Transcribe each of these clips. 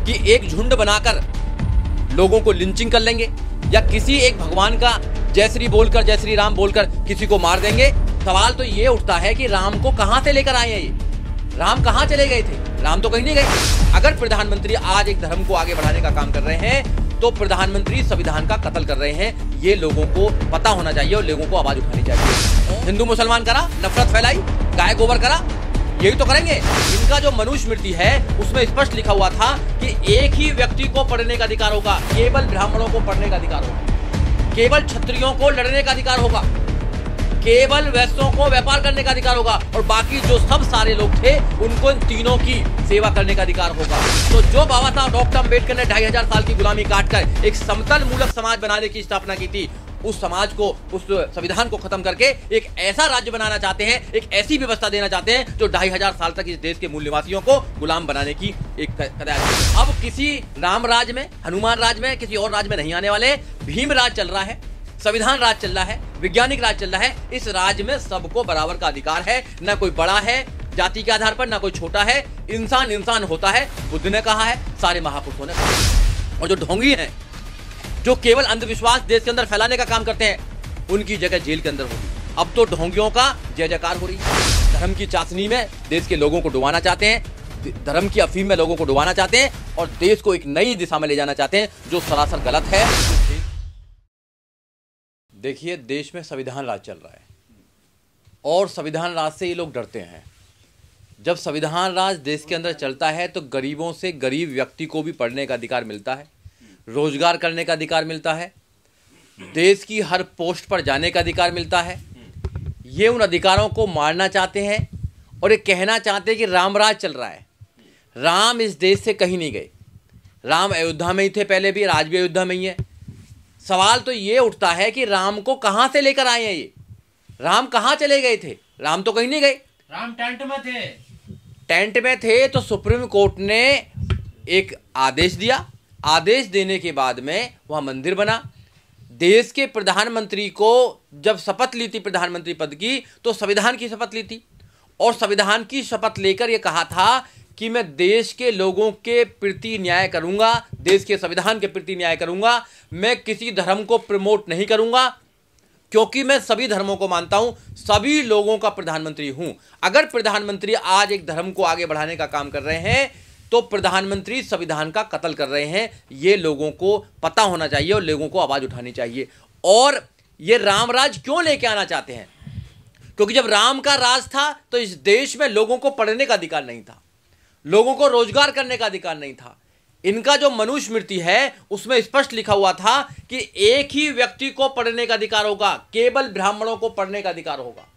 कि एक झुंड बनाकर लोगों को लिंचिंग कर लेंगे या किसी एक भगवान का जय श्री बोलकर, जय श्री राम बोलकर किसी को मार देंगे। सवाल तो ये उठता है कि राम को कहां से लेकर आए हैं ये? राम कहां चले गए थे? राम तो कहीं नहीं गए। अगर प्रधानमंत्री आज एक धर्म को आगे बढ़ाने का काम कर रहे हैं तो प्रधानमंत्री संविधान का कत्ल कर रहे हैं। ये लोगों को पता होना चाहिए और लोगों को आवाज उठानी चाहिए। हिंदू मुसलमान करा, नफरत फैलाई, गाय गोबर करा, यही तो करेंगे। इनका जो मनुस्मृति है उसमें स्पष्ट लिखा हुआ था कि एक ही व्यक्ति को पढ़ने का अधिकार होगा, केवल ब्राह्मणों को पढ़ने का अधिकार होगा, केवल क्षत्रियों को लड़ने का अधिकार होगा, केवल वैश्यों को व्यापार करने का अधिकार होगा और बाकी जो सब सारे लोग थे उनको इन तीनों की सेवा करने का अधिकार होगा। तो जो बाबा साहब डॉक्टर अम्बेडकर ने 2500 साल की गुलामी काटकर एक समतल मूलक समाज बनाने की स्थापना की थी, उस समाज को, उस संविधान को खत्म करके एक ऐसा राज्य बनाना चाहते हैं, एक ऐसी व्यवस्था देना चाहते हैं जो 2500 साल तक इस देश के मूल निवासियों को गुलाम बनाने की एक कदार। अब किसी राम राज में, हनुमान राज में, किसी और राज में नहीं आने वाले। भीम राज चल रहा है, संविधान राज चल रहा है, वैज्ञानिक राज चल रहा है। इस राज में सबको बराबर का अधिकार है, न कोई बड़ा है जाति के आधार पर, न कोई छोटा है। इंसान इंसान होता है, बुद्ध ने कहा है, सारे महापुरुषों ने कहा है। और जो ढोंगी हैं, जो केवल अंधविश्वास देश के अंदर फैलाने का काम करते हैं, उनकी जगह जेल के अंदर होगी। अब तो ढोंगियों का जय जयकार हो रही है। धर्म की चाशनी में देश के लोगों को डुबाना चाहते हैं, धर्म की अफीम में लोगों को डुबाना चाहते हैं और देश को एक नई दिशा में ले जाना चाहते हैं जो सरासर गलत है। देखिए, देश में संविधान राज चल रहा है और संविधान राज से ये लोग डरते हैं। जब संविधान राज देश के अंदर चलता है तो गरीबों से गरीब व्यक्ति को भी पढ़ने का अधिकार मिलता है, रोजगार करने का अधिकार मिलता है, देश की हर पोस्ट पर जाने का अधिकार मिलता है। ये उन अधिकारों को मारना चाहते हैं और ये कहना चाहते हैं कि राम राज चल रहा है। राम इस देश से कहीं नहीं गए। राम अयोध्या में ही थे पहले भी, आज भी अयोध्या में ही है। सवाल तो ये उठता है कि राम को कहां से लेकर आए हैं ये? राम कहां चले गए थे? राम तो कहीं नहीं गए। राम टेंट में थे। टेंट में थे तो सुप्रीम कोर्ट ने एक आदेश दिया। आदेश देने के बाद में वहां मंदिर बना। देश के प्रधानमंत्री को जब शपथ ली थी प्रधानमंत्री पद की, तो संविधान की शपथ ली थी और संविधान की शपथ लेकर यह कहा था कि मैं देश के लोगों के प्रति न्याय करूंगा, देश के संविधान के प्रति न्याय करूंगा। मैं किसी धर्म को प्रमोट नहीं करूंगा क्योंकि मैं सभी धर्मों को मानता हूं, सभी लोगों का प्रधानमंत्री हूं। अगर प्रधानमंत्री आज एक धर्म को आगे बढ़ाने का काम कर रहे हैं तो प्रधानमंत्री संविधान का कत्ल कर रहे हैं। ये लोगों को पता होना चाहिए और लोगों को आवाज उठानी चाहिए। और ये राम राज क्यों लेके आना चाहते हैं? क्योंकि जब राम का राज था तो इस देश में लोगों को पढ़ने का अधिकार नहीं था, लोगों को रोजगार करने का अधिकार नहीं था। इनका जो मनुस्मृति है उसमें स्पष्ट लिखा हुआ था कि एक ही व्यक्ति को पढ़ने का अधिकार होगा, केवल ब्राह्मणों को पढ़ने का अधिकार होगा,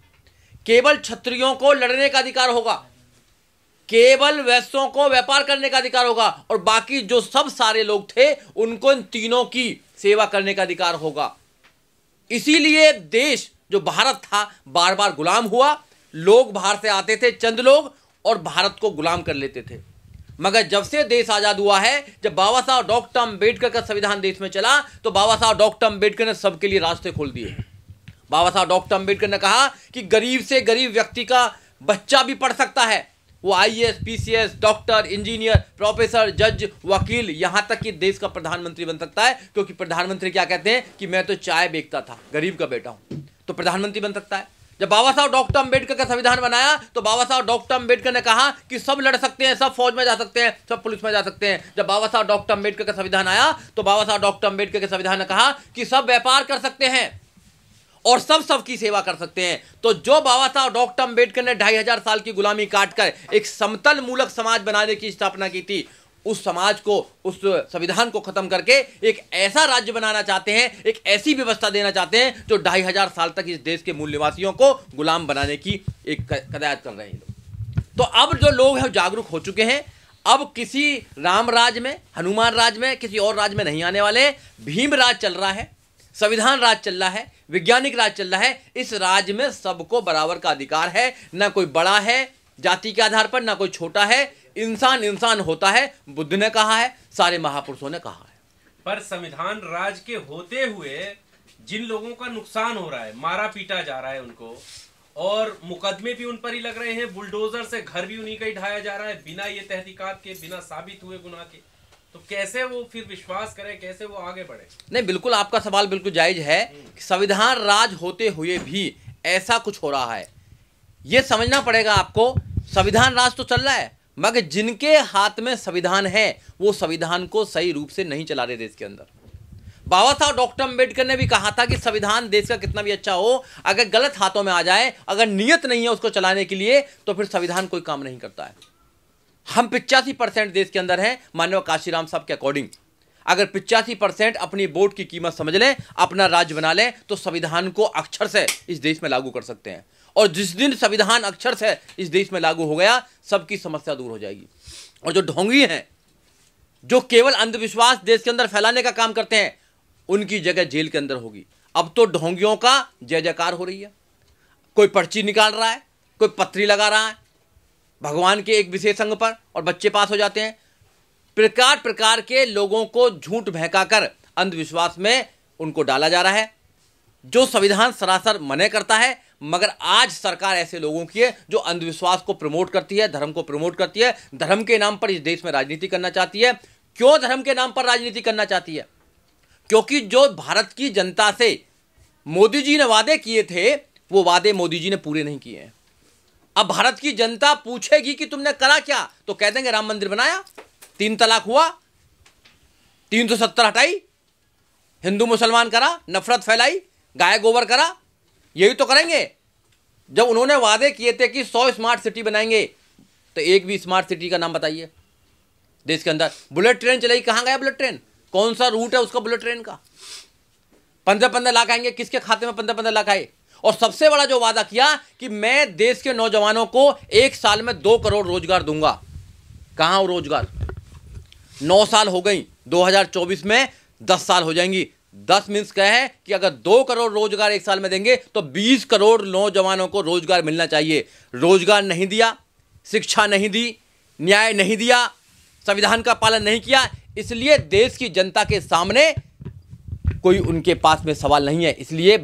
केवल क्षत्रियों को लड़ने का अधिकार होगा, केवल वैश्यों को व्यापार करने का अधिकार होगा और बाकी जो सब सारे लोग थे उनको इन तीनों की सेवा करने का अधिकार होगा। इसीलिए देश जो भारत था बार बार गुलाम हुआ। लोग बाहर से आते थे, चंद लोग, और भारत को गुलाम कर लेते थे। मगर जब से देश आजाद हुआ है, जब बाबा साहब डॉक्टर अम्बेडकर का संविधान देश में चला, तो बाबा साहब डॉक्टर अम्बेडकर ने सबके लिए रास्ते खोल दिए। बाबा साहब डॉक्टर अम्बेडकर ने कहा कि गरीब से गरीब व्यक्ति का बच्चा भी पढ़ सकता है। वो IAS, PCS, doctor, engineer, professor, जज, वकील, यहां तक कि देश का प्रधानमंत्री बन सकता है। क्योंकि प्रधानमंत्री क्या कहते हैं कि मैं तो चाय बेचता था, गरीब का बेटा हूं, तो प्रधानमंत्री बन सकता है। जब बाबा साहब डॉक्टर अम्बेडकर का संविधान बनाया तो बाबा साहब डॉक्टर अम्बेडकर ने कहा कि सब लड़ सकते हैं, सब फौज में जा सकते हैं, सब पुलिस में जा सकते हैं। जब बाबा साहब डॉक्टर अम्बेडकर का संविधान आया तो बाबा साहब डॉक्टर अम्बेडकर के संविधान ने कहा कि सब व्यापार कर सकते हैं और सब सबकी सेवा कर सकते हैं। तो जो बाबा साहब डॉक्टर अम्बेडकर ने 2500 साल की गुलामी काटकर एक समतल मूलक समाज बनाने की स्थापना की थी, उस समाज को, उस संविधान को खत्म करके एक ऐसा राज्य बनाना चाहते हैं, एक ऐसी व्यवस्था देना चाहते हैं जो 2500 साल तक इस देश के मूल निवासियों को गुलाम बनाने की एक कदायत कर रहे हैं लोग। तो अब जो लोग हैं जागरूक हो चुके हैं। अब किसी राम राज में, हनुमान राज में, किसी और राज में नहीं आने वाले। भीम राज चल रहा है, संविधान राज चल रहा है, वैज्ञानिक राज चल रहा है। इस राज में सबको बराबर का अधिकार है, ना कोई बड़ा है जाति के आधार पर, ना कोई छोटा है। इंसान इंसान होता है, बुद्ध ने कहा है, सारे महापुरुषों ने कहा है। पर संविधान राज के होते हुए जिन लोगों का नुकसान हो रहा है, मारा पीटा जा रहा है उनको, और मुकदमे भी उन पर ही लग रहे हैं, बुलडोजर से घर भी उन्हीं का ही ढाया जा रहा है बिना ये तहकीकात के, बिना साबित हुए गुनाह के। तो कैसे वो फिर विश्वास करें, कैसे वो आगे बढ़े? नहीं, बिल्कुल आपका सवाल बिल्कुल जायज है कि संविधान राज होते हुए भी ऐसा कुछ हो रहा है। यह समझना पड़ेगा आपको, संविधान राज तो चल रहा है, मगर जिनके हाथ में संविधान है वो संविधान को सही रूप से नहीं चला रहे देश के अंदर। बाबा साहब डॉक्टर अम्बेडकर ने भी कहा था कि संविधान देश का कितना भी अच्छा हो, अगर गलत हाथों में आ जाए, अगर नियत नहीं है उसको चलाने के लिए, तो फिर संविधान कोई काम नहीं करता है। हम 85% देश के अंदर हैं, माननीय काशीराम साहब के अकॉर्डिंग। अगर 85% अपनी वोट की कीमत समझ लें, अपना राज्य बना लें, तो संविधान को अक्षर से इस देश में लागू कर सकते हैं। और जिस दिन संविधान अक्षर से इस देश में लागू हो गया, सबकी समस्या दूर हो जाएगी। और जो ढोंगी हैं, जो केवल अंधविश्वास देश के अंदर फैलाने का काम करते हैं, उनकी जगह जेल के अंदर होगी। अब तो ढोंगियों का जय जयकार हो रही है। कोई पर्ची निकाल रहा है, कोई पत्री लगा रहा है भगवान के एक विशेष अंग पर, और बच्चे पास हो जाते हैं। प्रकार प्रकार के लोगों को झूठ बहकाकर अंधविश्वास में उनको डाला जा रहा है, जो संविधान सरासर मना करता है। मगर आज सरकार ऐसे लोगों की है जो अंधविश्वास को प्रमोट करती है, धर्म को प्रमोट करती है, धर्म के नाम पर इस देश में राजनीति करना चाहती है। क्यों धर्म के नाम पर राजनीति करना चाहती है? क्योंकि जो भारत की जनता से मोदी जी ने वादे किए थे, वो वादे मोदी जी ने पूरे नहीं किए हैं। अब भारत की जनता पूछेगी कि तुमने करा क्या, तो कह देंगे राम मंदिर बनाया, 3 तलाक हुआ, 370 हटाई, हिंदू मुसलमान करा, नफरत फैलाई, गाय गोबर करा, यही तो करेंगे। जब उन्होंने वादे किए थे कि 100 स्मार्ट सिटी बनाएंगे, तो एक भी स्मार्ट सिटी का नाम बताइए देश के अंदर। बुलेट ट्रेन चलाई, कहां गया बुलेट ट्रेन? कौन सा रूट है उसका बुलेट ट्रेन का? 15-15 लाख आएंगे, किसके खाते में 15-15 लाख आए? और सबसे बड़ा जो वादा किया कि मैं देश के नौजवानों को 1 साल में 2 करोड़ रोजगार दूंगा। कहां वो रोजगार? 9 साल हो गई, 2024 में 10 साल हो जाएंगी। 10 मीन्स क्या है कि अगर 2 करोड़ रोजगार 1 साल में देंगे तो 20 करोड़ नौजवानों को रोजगार मिलना चाहिए। रोजगार नहीं दिया, शिक्षा नहीं दी, न्याय नहीं दिया, संविधान का पालन नहीं किया, इसलिए देश की जनता के सामने कोई उनके पास में सवाल नहीं है। इसलिए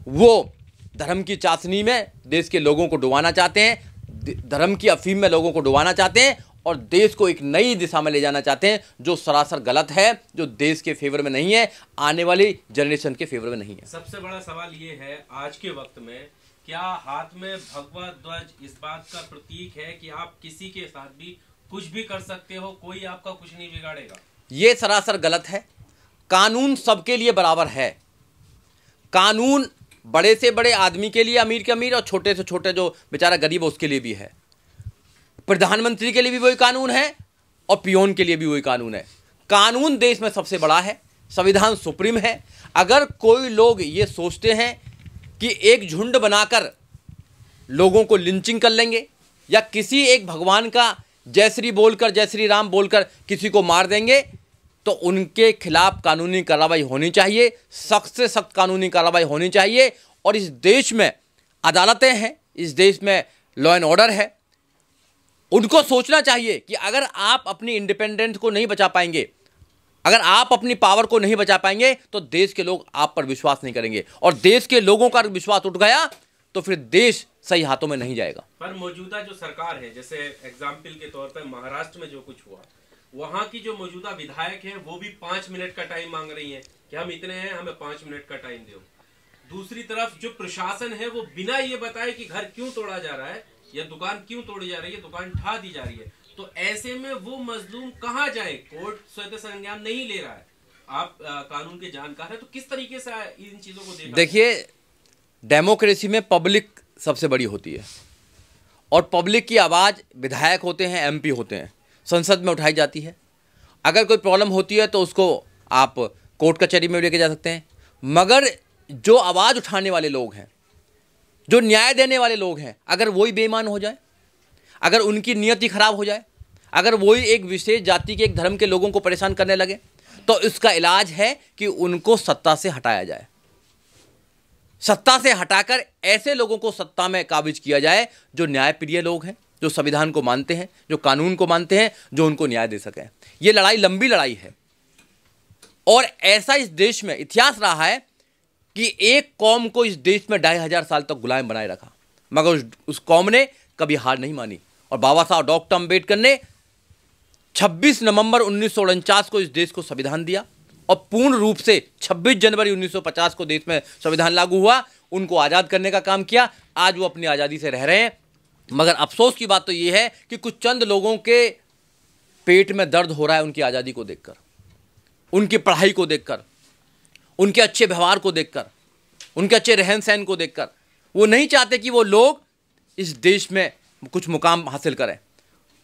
वो धर्म की चाशनी में देश के लोगों को डुबाना चाहते हैं, धर्म की अफीम में लोगों को डुबाना चाहते हैं, और देश को एक नई दिशा में ले जाना चाहते हैं, जो सरासर गलत है, जो देश के फेवर में नहीं है, आने वाली जनरेशन के फेवर में नहीं है। सबसे बड़ा सवाल ये है आज के वक्त में, क्या हाथ में भगवा ध्वज इस बात का प्रतीक है कि आप किसी के साथ भी कुछ भी कर सकते हो, कोई आपका कुछ नहीं बिगाड़ेगा? ये सरासर गलत है। कानून सबके लिए बराबर है। कानून बड़े से बड़े आदमी के लिए, अमीर के अमीर, और छोटे से छोटे जो बेचारा गरीब है उसके लिए भी है। प्रधानमंत्री के लिए भी वही कानून है, और पियोन के लिए भी वही कानून है। कानून देश में सबसे बड़ा है, संविधान सुप्रीम है। अगर कोई लोग ये सोचते हैं कि एक झुंड बनाकर लोगों को लिंचिंग कर लेंगे, या किसी एक भगवान का जय श्री बोलकर, जय श्री राम बोलकर किसी को मार देंगे, तो उनके खिलाफ कानूनी कार्रवाई होनी चाहिए, सख्त से सख्त कानूनी कार्रवाई होनी चाहिए। और इस देश में अदालतें हैं, इस देश में लॉ एंड ऑर्डर है। उनको सोचना चाहिए कि अगर आप अपनी इंडिपेंडेंस को नहीं बचा पाएंगे, अगर आप अपनी पावर को नहीं बचा पाएंगे, तो देश के लोग आप पर विश्वास नहीं करेंगे, और देश के लोगों का विश्वास उठ गया तो फिर देश सही हाथों में नहीं जाएगा। पर मौजूदा जो सरकार है, जैसे एग्जाम्पल के तौर पर महाराष्ट्र में जो कुछ हुआ, वहां की जो मौजूदा विधायक हैं वो भी 5 मिनट का टाइम मांग रही हैं कि हम इतने हैं, हमें 5 मिनट का टाइम दो। दूसरी तरफ जो प्रशासन है वो बिना ये बताए कि घर क्यों तोड़ा जा रहा है या दुकान क्यों तोड़ी जा रही है, दुकान ढा दी जा रही है, तो ऐसे में वो मजलूम कहाँ जाए? कोर्ट स्वतः संज्ञान नहीं ले रहा है। आप कानून के जानकार हैं, तो किस तरीके से इन चीजों को देखिए, डेमोक्रेसी में पब्लिक सबसे बड़ी होती है, और पब्लिक की आवाज़ विधायक होते हैं, एमपी होते हैं, संसद में उठाई जाती है। अगर कोई प्रॉब्लम होती है तो उसको आप कोर्ट कचहरी में लेके जा सकते हैं। मगर जो आवाज़ उठाने वाले लोग हैं, जो न्याय देने वाले लोग हैं, अगर वही बेईमान हो जाए, अगर उनकी नियति खराब हो जाए, अगर वही एक विशेष जाति के, एक धर्म के लोगों को परेशान करने लगे, तो इसका इलाज है कि उनको सत्ता से हटाया जाए। सत्ता से हटाकर ऐसे लोगों को सत्ता में काबिज किया जाए जो न्यायप्रिय लोग हैं, जो संविधान को मानते हैं, जो कानून को मानते हैं, जो उनको न्याय दे सकें। ये लड़ाई लंबी लड़ाई है, और ऐसा इस देश में इतिहास रहा है कि एक कौम को इस देश में 2500 साल तक गुलाम बनाए रखा, मगर उस कौम ने कभी हार नहीं मानी। और बाबा साहब डॉक्टर अम्बेडकर ने 26 नवंबर 1949 को इस देश को संविधान दिया और पूर्ण रूप से 26 जनवरी 1950 को देश में संविधान लागू हुआ, उनको आज़ाद करने का काम किया। आज वो अपनी आज़ादी से रह रहे हैं। मगर अफसोस की बात तो ये है कि कुछ चंद लोगों के पेट में दर्द हो रहा है उनकी आज़ादी को देखकर, उनकी पढ़ाई को देखकर, उनके अच्छे व्यवहार को देखकर, उनके अच्छे रहन सहन को देखकर। वो नहीं चाहते कि वो लोग इस देश में कुछ मुकाम हासिल करें।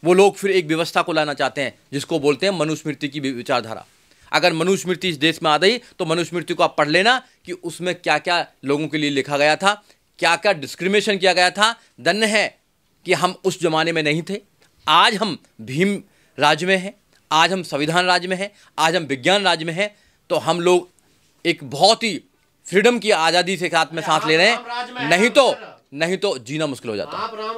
वो लोग फिर एक व्यवस्था को लाना चाहते हैं जिसको बोलते हैं मनुस्मृति की विचारधारा। अगर मनुस्मृति इस देश में आ गई तो मनुस्मृति को आप पढ़ लेना कि उसमें क्या क्या लोगों के लिए लिखा गया था, क्या क्या डिस्क्रिमिनेशन किया गया था। धन्य है कि हम उस जमाने में नहीं थे। आज हम भीम राज्य में हैं, आज हम संविधान राज्य में हैं, आज हम विज्ञान राज्य में हैं। तो हम लोग एक बहुत ही फ्रीडम की आज़ादी से साथ में सांस ले रहे हैं, नहीं तो जीना मुश्किल हो जाता है।